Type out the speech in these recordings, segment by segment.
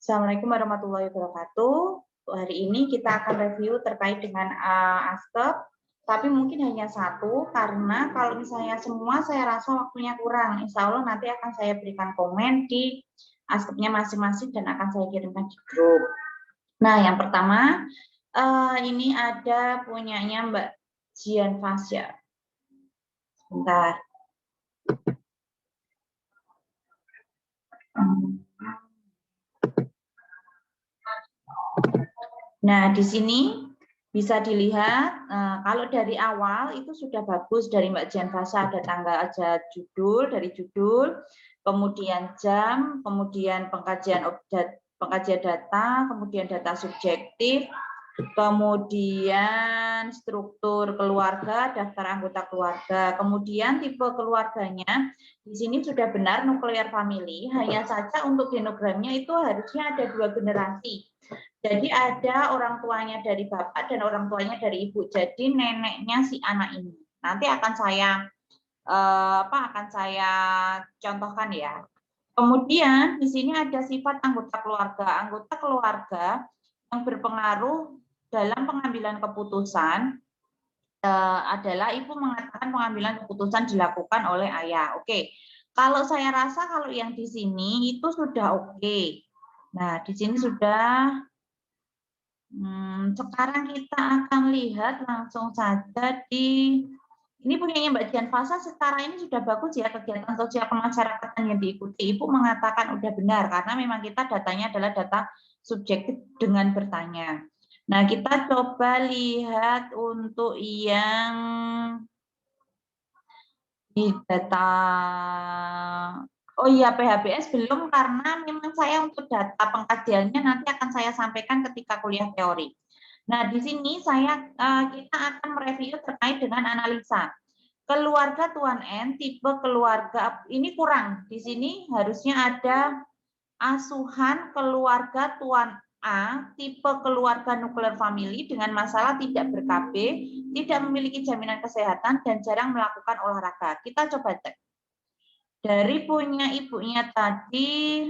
Assalamualaikum warahmatullahi wabarakatuh. Hari ini kita akan review terkait dengan ASKEP, tapi mungkin hanya satu, karena kalau misalnya semua saya rasa waktunya kurang. Insya Allah nanti akan saya berikan komen di ASKEP-nya masing-masing dan akan saya kirimkan di grup. Nah, yang pertama, ini ada punyanya Mbak Jian Fasya. Sebentar. Nah, di sini bisa dilihat kalau dari awal itu sudah bagus dari Mbak Jian Fasa, ada tanggal aja judul, dari judul, kemudian jam, kemudian pengkajian data, kemudian data subjektif, kemudian struktur keluarga, daftar anggota keluarga, kemudian tipe keluarganya. Di sini sudah benar nuklear family, hanya saja untuk genogramnya itu harusnya ada 2 generasi. Jadi ada orang tuanya dari bapak dan orang tuanya dari ibu. Jadi neneknya si anak ini. Nanti akan saya contohkan ya. Kemudian di sini ada sifat anggota keluarga. Anggota keluarga yang berpengaruh dalam pengambilan keputusan adalah ibu mengatakan pengambilan keputusan dilakukan oleh ayah. Oke. Kalau saya rasa kalau yang di sini itu sudah oke. Nah, di sini sudah. Sekarang kita akan lihat langsung saja ini punyanya Mbak Dian Fasa. Secara ini sudah bagus ya, kegiatan sosial kemasyarakatan yang diikuti. Ibu mengatakan udah benar karena memang kita datanya adalah data subjektif dengan bertanya. Nah, kita coba lihat untuk yang di data. Oh iya, PHBS belum karena memang saya untuk data pengkajiannya nanti akan saya sampaikan ketika kuliah teori. Nah, di sini kita akan mereview terkait dengan analisa. Keluarga Tuan N, tipe keluarga ini kurang. Di sini harusnya ada asuhan keluarga Tuan A, tipe keluarga nuklear family dengan masalah tidak ber-KB, tidak memiliki jaminan kesehatan, dan jarang melakukan olahraga. Kita coba cek. Dari punya ibunya tadi,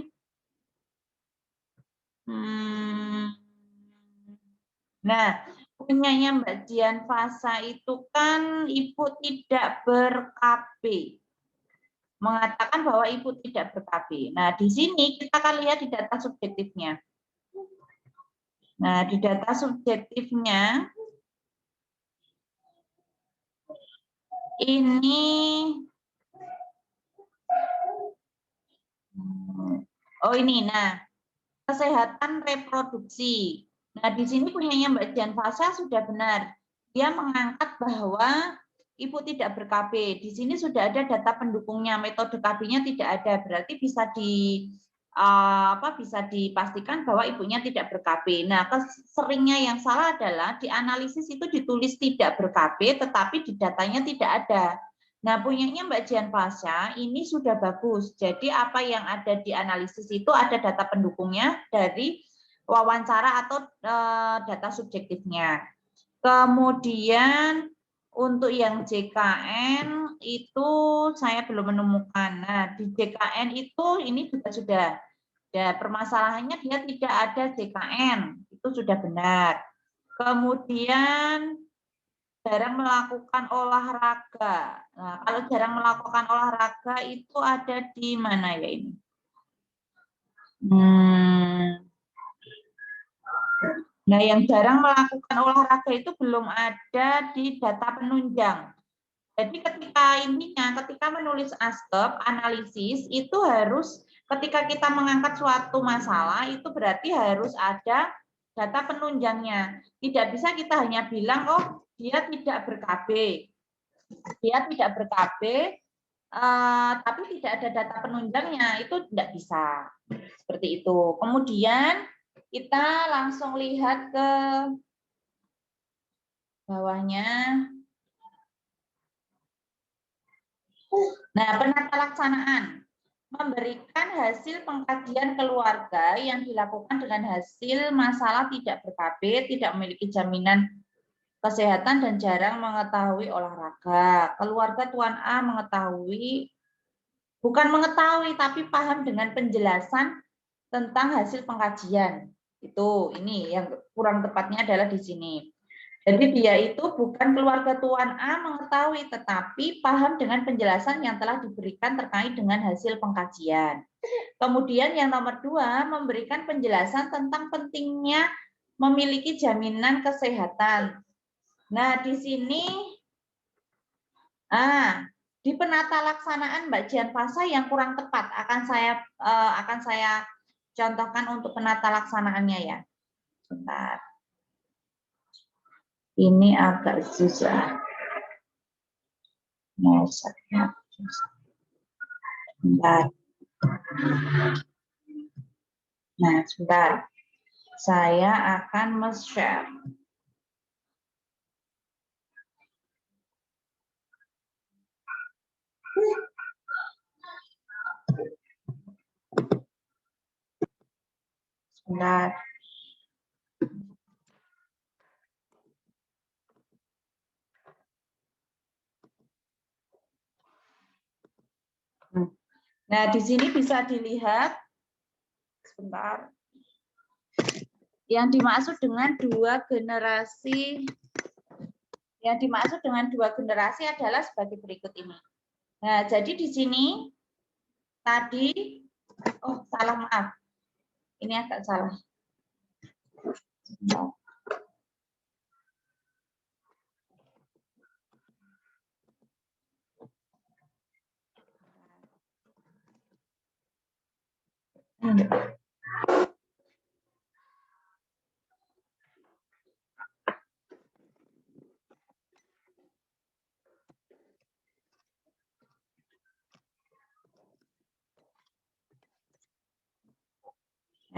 nah, punyanya Mbak Dian Fasa itu kan ibu tidak ber-KB. Mengatakan bahwa ibu tidak ber-KB. Nah, di sini kita akan lihat di data subjektifnya. Nah, di data subjektifnya, ini nah kesehatan reproduksi. Nah, di sini punyanya Mbak Dian Fasa sudah benar. Dia mengangkat bahwa ibu tidak ber-KB. Di sini sudah ada data pendukungnya, metode KB-nya tidak ada. Berarti bisa dipastikan bahwa ibunya tidak ber-KB. Nah, seringnya yang salah adalah di analisis itu ditulis tidak ber-KB, tetapi di datanya tidak ada. Nah, punyanya Mbak Jian Fasa ini sudah bagus. Jadi apa yang ada di analisis itu ada data pendukungnya dari wawancara atau data subjektifnya. Kemudian untuk yang JKN itu saya belum menemukan. Nah, di JKN itu ini juga sudah. Ya, permasalahannya dia tidak ada JKN. Itu sudah benar. Kemudian jarang melakukan olahraga. Nah, kalau jarang melakukan olahraga itu ada di mana ya ini? Nah, yang jarang melakukan olahraga itu belum ada di data penunjang. Jadi ketika menulis ASKEP, analisis, itu harus ketika kita mengangkat suatu masalah, itu berarti harus ada data penunjangnya. Tidak bisa kita hanya bilang, oh dia tidak ber-KB. Dia tidak ber-KB, tapi tidak ada data penunjangnya, itu tidak bisa. Seperti itu. Kemudian kita langsung lihat ke bawahnya. Nah, penata laksanaan memberikan hasil pengkajian keluarga yang dilakukan dengan hasil masalah tidak ber-KB, tidak memiliki jaminan kesehatan dan jarang mengetahui olahraga. Keluarga Tuan A mengetahui, bukan mengetahui, tapi paham dengan penjelasan tentang hasil pengkajian. Ini yang kurang tepatnya adalah di sini. Jadi dia itu bukan keluarga Tuan A mengetahui, tetapi paham dengan penjelasan yang telah diberikan terkait dengan hasil pengkajian. Kemudian yang nomor 2, memberikan penjelasan tentang pentingnya memiliki jaminan kesehatan. Nah, di sini, di penata laksanaan Mbak Jian Fasa yang kurang tepat akan saya contohkan untuk penata laksanaannya ya. Bentar. Ini agak susah. Bentar. Nah, sebentar. Saya akan share. Sebentar. Nah, di sini bisa dilihat, sebentar, yang dimaksud dengan dua generasi adalah sebagai berikut ini. Nah, jadi di sini tadi, salah, maaf, ini agak salah.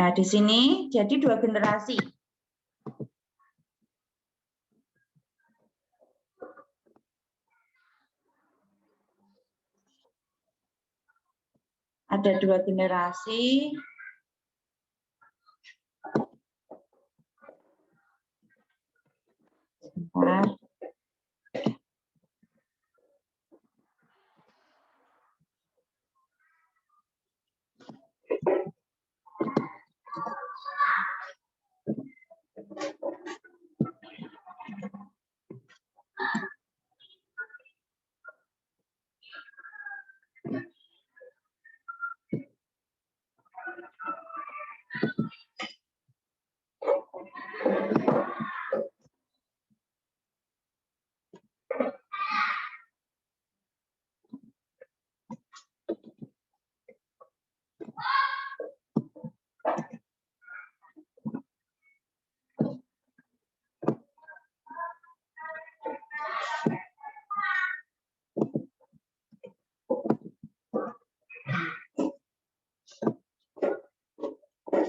Nah, di sini jadi dua generasi. Ada dua generasi. Sebentar.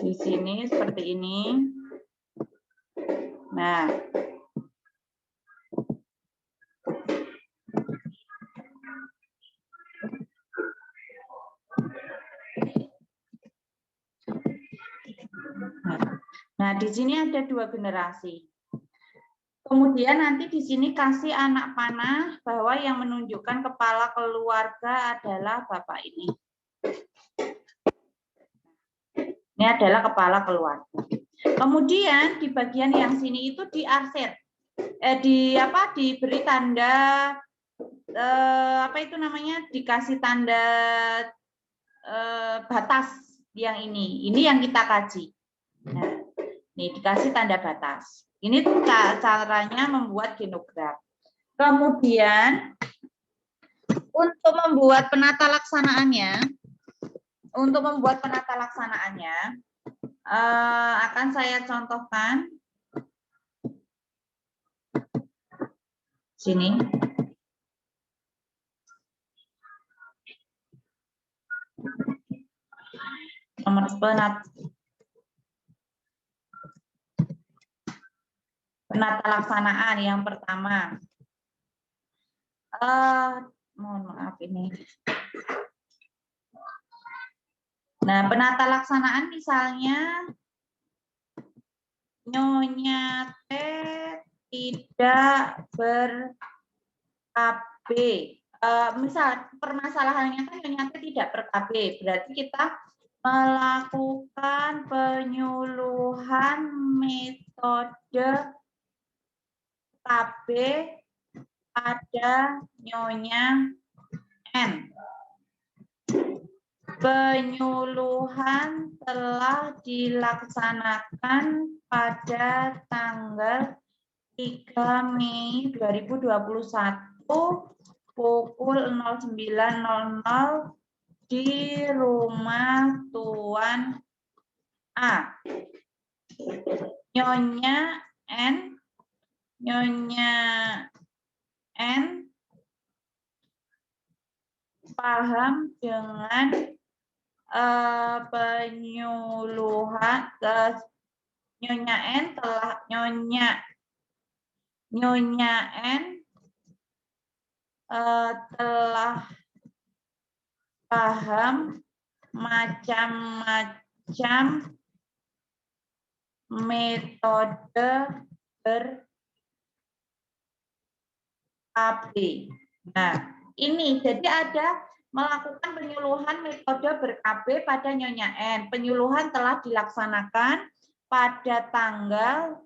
Di sini seperti ini. Nah, di sini ada dua generasi. Kemudian nanti di sini kasih anak panah bahwa yang menunjukkan kepala keluarga adalah Bapak ini. Ini adalah kepala keluarga. Kemudian di bagian yang sini itu diarsir, diberi tanda dikasih tanda batas yang ini yang kita kaji. Nah, ini dikasih tanda batas. Ini caranya membuat genogram. Kemudian untuk membuat penata laksanaannya, akan saya contohkan sini. Nomor penata laksanaan yang pertama. Mohon maaf ini. Nah, penata laksanaan misalnya Nyonya T tidak ber-KB. Misal permasalahannya kan Nyonya T tidak ber-KB, berarti kita melakukan penyuluhan metode KB pada Nyonya N. Penyuluhan telah dilaksanakan pada tanggal 3 Mei 2021 pukul 09.00 di rumah Tuan A. Nyonya N paham dengan penyuluhan. Nyonya N telah paham macam-macam metode ber-KB. Nah, ini jadi ada melakukan penyuluhan metode ber-KB pada Nyonya N. Penyuluhan telah dilaksanakan pada tanggal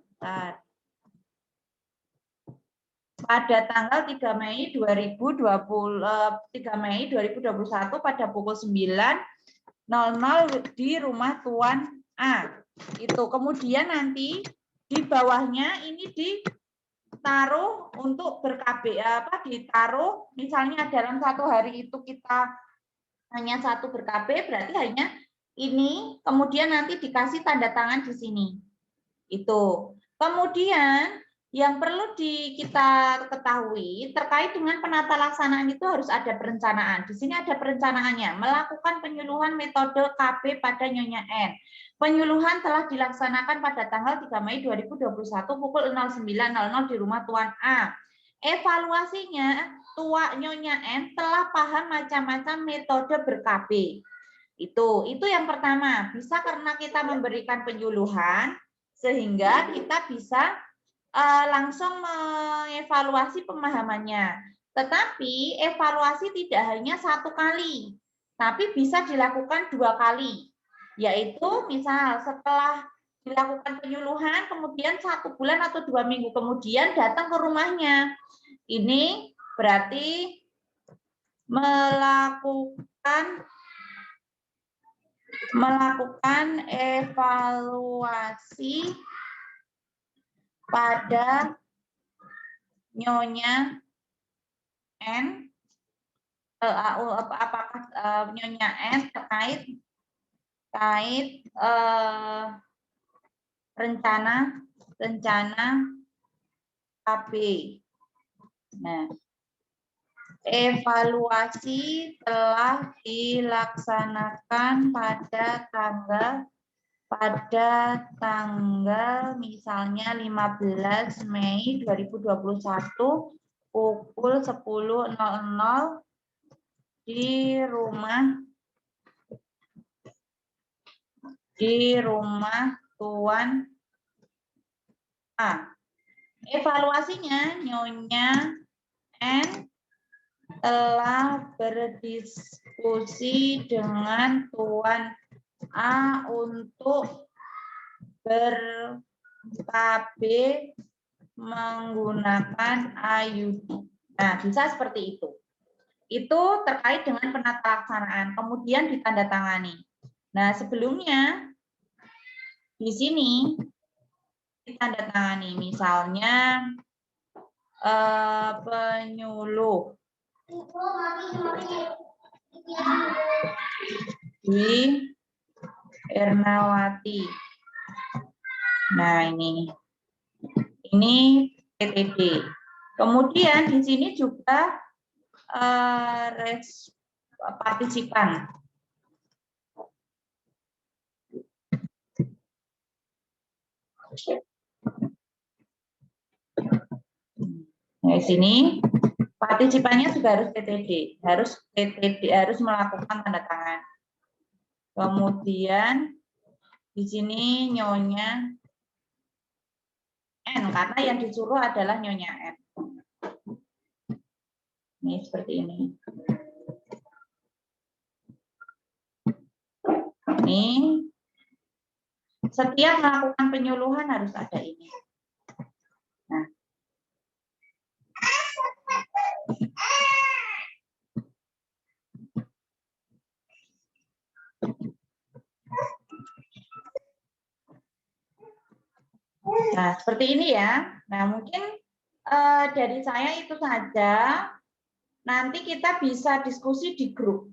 3 Mei 2021 pada pukul 9.00 di rumah Tuan A. Itu. Kemudian nanti di bawahnya ini ditaruh untuk ber-KB, ditaruh misalnya dalam satu hari itu kita hanya satu ber-KB, berarti hanya ini, kemudian nanti dikasih tanda tangan di sini. Itu. Kemudian yang perlu kita ketahui terkait dengan penata laksanaan itu harus ada perencanaan. Di sini ada perencanaannya, melakukan penyuluhan metode KB pada Nyonya N. Penyuluhan telah dilaksanakan pada tanggal 3 Mei 2021 pukul 09.00 di rumah Tuan A. Evaluasinya, Tuan Nyonya N telah paham macam-macam metode ber-KB. Itu yang pertama, bisa karena kita memberikan penyuluhan sehingga kita bisa langsung mengevaluasi pemahamannya. Tetapi evaluasi tidak hanya satu kali, tapi bisa dilakukan 2 kali. Yaitu misal setelah dilakukan penyuluhan, kemudian 1 bulan atau 2 minggu kemudian datang ke rumahnya. Ini berarti melakukan evaluasi pada Nyonya N, apakah Nyonya N terkait rencana KB. Nah, evaluasi telah dilaksanakan pada tanggal misalnya 15 Mei 2021 pukul 10.00 di rumah Tuan A. Evaluasinya, Nyonya N telah berdiskusi dengan Tuan A untuk ber-KB menggunakan IUD. Nah, bisa seperti itu. Itu terkait dengan penata laksanaan, kemudian ditandatangani. Nah, sebelumnya di sini ditandatangani, misalnya penyuluh Dwi Ernawati. Nah, ini PTD. Kemudian di sini juga partisipan. Nah, di sini partisipannya juga harus PTD, harus melakukan tanda tangan. Kemudian di sini Nyonya N, karena yang disuruh adalah Nyonya N. Ini seperti ini. Ini setiap melakukan penyuluhan harus ada ini. Nah. Nah, seperti ini ya. Nah, mungkin dari saya itu saja. Nanti kita bisa diskusi di grup.